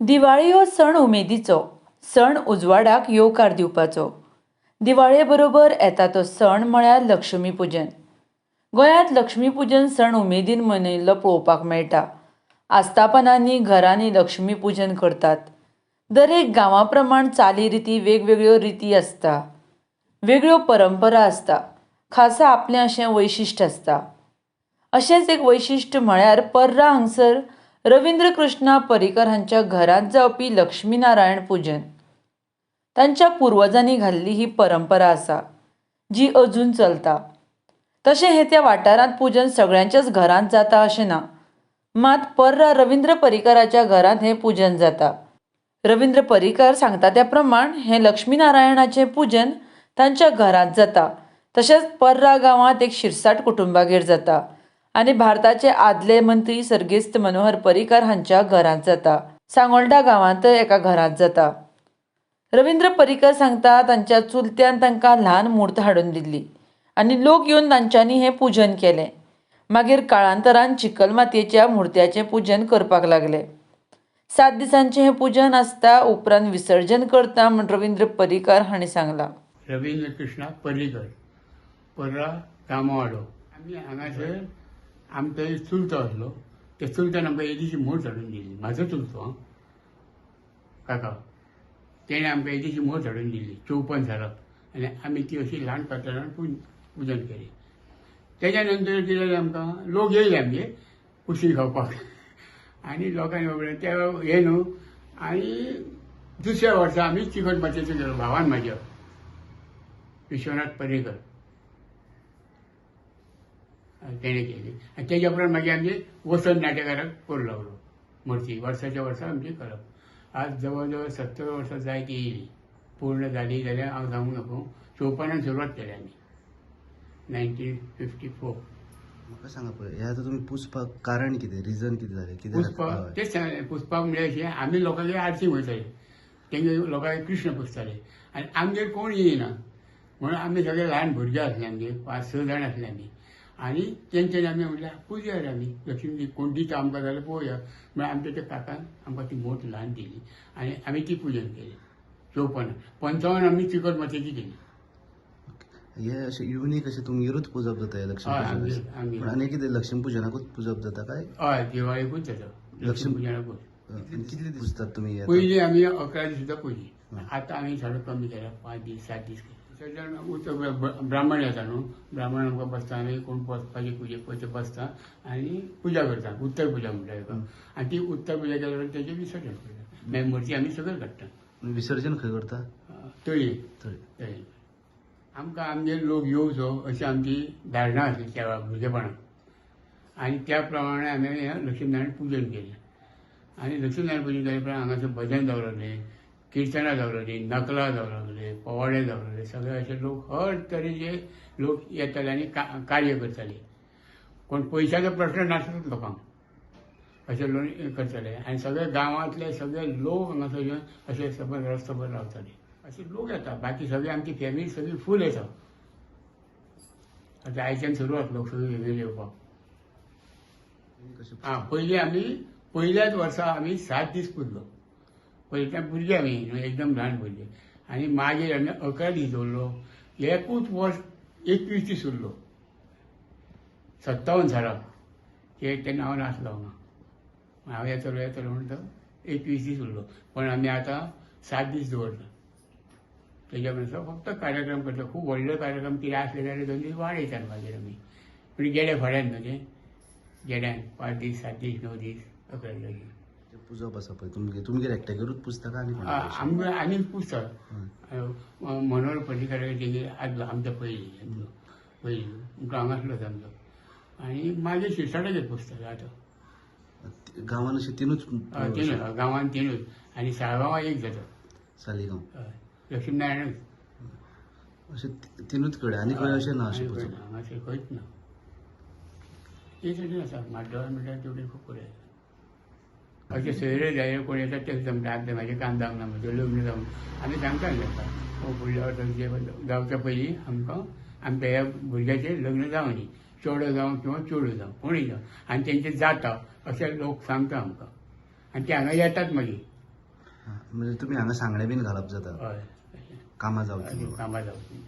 दिवाळी हो सण उमेदीचो सण उजवाडाक येवकार दिवपाचो. दिवाळे बरोबर येता तो सण म्हळ्यार लक्ष्मी पुजन. गोंयांत लक्ष्मी पुजन सण उमेदीन मनयल्लो पळोवपाक मेळटा. आस्थापनांनी घरांनी लक्ष्मी पुजन करतात. दरेक गांवा प्रमाण चाली रिती वेगवेगळ्यो रिती आसता, वेगळ्यो परंपरा आसता, खासा आपलें अशें वैशिश्ट आसता. अशेंच एक वैशिश्ट म्हळ्यार पर्रा हांगसर रवींद्र कृष्णा पर्रीकर हांच्या घरांत जावपी लक्ष्मी नारायण पुजन. तांच्या पुर्वजांनी घाल्ली ही परंपरा आसा जी अजून चलता. तशें हें त्या वाठारांत पुजन सगळ्यांच्याच घरांत जाता अशें ना, मात पर्रा रवींद्र पर्रीकाराच्या घरांत हें पुजन जाता. रवींद्र पर्रीकार सांगता त्या प्रमाण हें लक्ष्मी नारायणाचें पुजन तांच्या घरांत जाता. तशेंच पर्रा गांवांत एक शिरसाट कुटुंबागेर जाता आनी भारताचे आदले मंत्री सर्गेस्त मनोहर पर्रीकार हांच्या घरांत जाता. सांगोळडा गांवांतय एका घरांत जाता. रवींद्र पर्रीकर सांगता तांच्या चुलत्यान तांकां ल्हान मूर्त हाडून दिल्ली आनी लोक येवन तांच्यांनी हें पुजन केलें. मागीर काळांतरान चिकल मातयेच्या मुर्त्याचें पुजन करपाक लागले. 7 दिसांचें हें पुजन आसता, उपरांत विसर्जन करता म्हूण रवींद्र पर्रीकार हांणी सांगलां. रवींद्र कृष्णा पर्रीकर, पर्रा कामावाडो. आमी हांगासर आमचो एक चुलतो आसलो. त्या चुलत्यान आमकां एदीची मोट हाडून दिली. म्हाजो चुलतो काका, तेणें आमकां एदीची मोट हाडून दिली 54 सालाक. आनी आमी ती अशी ल्हान पातळान पुजन केलें. तेज्या नंतर कितें जालें, आमकां लोक येयले आमगे कुशी खावपाक आनी लोकांनी बाबडे ते हें न्हू. आनी दुसऱ्या वर्सा आमी चिकट मातयेचो गेलो भावान म्हाज्या विश्वनाथ पर्रीकर तेणें केली. आनी तेज्या उपरांत मागीर आमचे वसंत नाट्यकाराक करूं लागलो. मूर्ती वर्साच्या वर्सा आमची करप. आज जवळ जवळ 70 वर्सां जाय ती येयली. पूर्ण जाली जाल्यार हांव सांगूंक नको. 54 सुरवात केली आमी 1954. म्हाका सांगा पळय, हे आतां तुमी पुजपाक कारण कितें, रिजन कितें जालें, कितें पुजपाक तेच सांगलें. पुजपाक म्हणजे अशें आमी लोकांगे आरती वयताले, तेंगे लोकांगे कृष्ण पुजताले आनी आमगेर कोण येयना म्हणून आमी सगळे ल्हान भुरगे आसले. आमगे 5-6 जाण आसले आमी. आनी तेंच्यांनी आमी म्हटल्यार पुजया आमी लक्ष्मी कोण दिता आमकां जाल्यार पळोवया म्हळ्यार आमच्या त्या काकान आमकां ती मोट ल्हान दिली आनी आमी ती पुजन केली. 54 55 आमी चिकट मातयेची केली. हे अशें युनीक अशें तुमगेरूच पुजप जाता हें लक्ष्मी पुजन? पण आनी कितें लक्ष्मी पुजनाकूच पुजप जाता काय? हय, दिवाळेकूच जाता लक्ष्मी पुजनाकूच. कितले दीस पुजतात तुमी? पयलीं आमी 11 दीस सुद्दां पुजी. आतां आमी थोडो कमी केला, 5 दीस 7 दीस केला. ब्राह्मण येता न्हू, ब्राह्मण आमकां बसता, आमी कोण बसपाची पुजेक पळय ते बसता आनी पुजा करता. उत्तर पुजा म्हणटा ताका. आनी ती उत्तर पुजा केल्या उपरांत तेजें विसर्जन करता. मागीर मूर्ती आमी सकयल काडटा. विसर्जन खंय करता? तळये. तळये. आमकां आमगे लोक येवचो अशी आमची धारणा आसली त्या भुरगेपणांत. आनी त्या प्रमाणे आमी लक्ष्मीनारायण पुजन केलें. आनी लक्ष्मीनारायण पुजन केले उपरांत हांगासर भजन जावं लागलें, किर्तनां जावं लागलीं, नकलां जावं लागले, पोवाडे जावं लागले. सगळे अशे लोक हर तरेचे लोक येताले आनी कार्य करताले. कोण पयशाचो प्रश्न नासलोच लोकांक, अशें लोक करताले. आनी सगळे गांवांतले सगळे लोक हांगासर येवन अशे सबंद रस्तभर रावताले. असे लोक येता. बाकी सगळी आमची फॅमिली सगळी फूल येता. आतां आयच्यान सुरवात लोक सगळे फॅमिली येवपाक. पयलीं आमी पयल्याच वर्सा आमी 7 दीस पुजलो. पयलींच्यान भुरगे आमी एकदम ल्हान भुरगे. आनी मागीर आमी 11 दीस दवरलो. एकूच वर्स 21 दीस उरलो 57 सालाक. तेन्ना हांव नासलो हांगा. हांव येतलो म्हणटा 21 दीस उरलो. पण आमी आतां 7 दीस दवरता. तेज्या नंतर फक्त कार्यक्रम करता. खूब व्हडले कार्यक्रम कितें आसले जाल्यार 2 दीस वाडयतात मागीर आमी. पूण गेडे फड्यान न्हू तें, गेड्यान 5 दीस 7 दीस 9 दीस 11 दीस पुजप आसा पळय तुमगेर एकट्यागेरूच पुजता काय आमी आनीक पुजता. मनोहर पर्रीकार तेगे आदलो आमच्या पयलीं हांगासलोच आमचो. आनी मागीर शिरसाटाचेर पुजता आतां. गांवान अशें तिनूच? गांवान तिनूच. आनी साळगांवां एक जाता, सालिगांव. लक्ष्मीनारायणूच. अशें तिनूच कडेन आनी खंय अशें ना अशें पुजप? हांगासर खंयच ना. हे सगळें आसा. म्हाड्डोळ म्हणल्यार तेवढे खूब कडेन अशें सयरे जाय कोण येतात तेच जमता. आतां म्हाजें काम जावंक ना, म्हजें लग्न जावन आमी सांगता तांकां फुडल्या वर्सा जावच्या पयलीं आमकां आमच्या ह्या भुरग्याचें लग्न जावं न्ही. चेडो जावं किंवा चेडूं जावं कोणूय जावं. आनी तेंचें जाता अशें लोक सांगता आमकां. आनी ते हांगा येतात मागीर म्हणजे तुम्ही हांगा सांगणे बीन घालप जाता हय कामां जावची कामां जावची